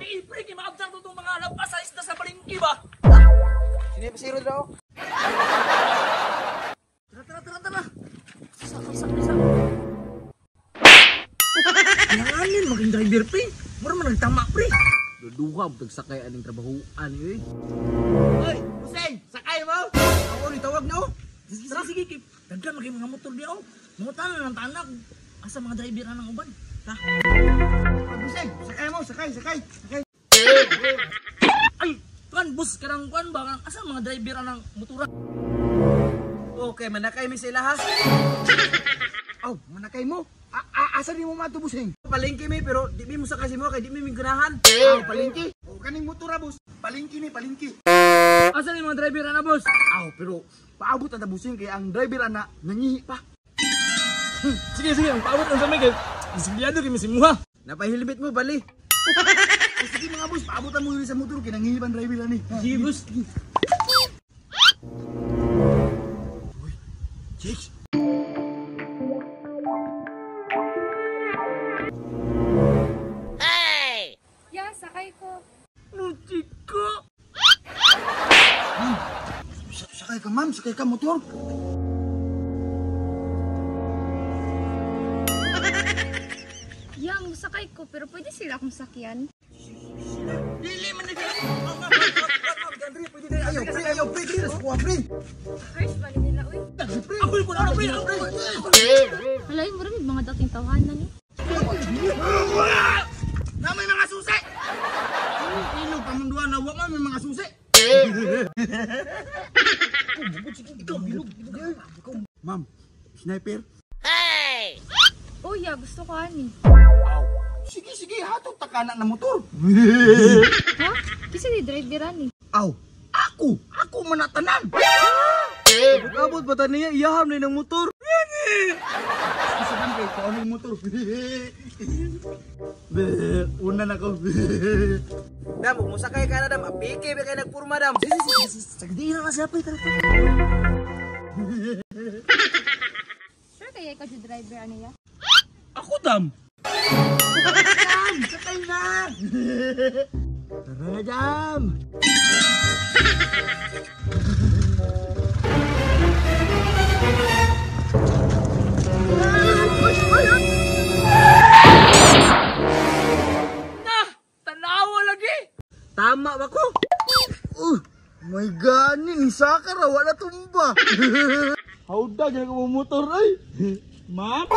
Pre, kaya maabsar to itong mga lampas sa isda sa palengke ba? Sini pa siro daw. Tara. Sakay. Nanganin, maging driver, pre. Mura man nagtama, pre. Duduha pagsakay aning trabahoan eh. Hoy, Hussein, sakay mo? Ako ni tawag na oh. Sige, Kip. Daghan maging mga motor di ako. Mangutan na ng tanak. Asa mga driver na ng uban. Ha? Hussein, sakay mo, sakay. Ay, kan bus karang kuan ba? Asa mga driver na ng motora? Okay, manakay mi sila ha. Oh, manakay mo. Asa di mo matubusing? Palengke mi pero di mi mo sakay mo kay di mi ganahan. Oh, palengke. Oh, kaning motora boss. Palengke. Asa ni mga driver na boss? Oh, pero paabot na busing kay ang driver ana nangihi pa. Sige, ang paabot ang samay kay isigyado kay misimuha. Napahilbit mo bali. Sige mga boss, paabotan mo yun sa motor kay nangihi pa ang driver ani. Sige boss. Uy, Chicks. Sakay ko. Chika. Sakay ka ma'am, sakay ka motor. Yang, sakay ko, pero pwede sila akong sakyan. Dili man nila. Ayaw, pre, kuha, pre. First, bali nila, uy. Apoy ko na, pre. Halay, marami mga dating tawanan eh. Na may mga susi. Ino, pamunduan na wak may mga susi. Ikaw, bilog. Ma'am, sniper. Oh, yeah, gusto ko ani. Sige, hatog takana na motor. Ha? Kasi ni driver ani. Aw, ako manatanan. Abot ba niya iyaham na ng motor? Isagan kay ko ang motor. Una na ko. Dam, musakay ka na dam. Apike ba kay nagpurma dam. Sagdi na siya pa tara. Sure kaya ikaw si driver ani ya? Ako dam. Sakay na. Tara na dam. Tanawa lagi. Tama ba ko? My God, ni sakar wala tumba. Hauda jangan kamu motor ay. Ma'am.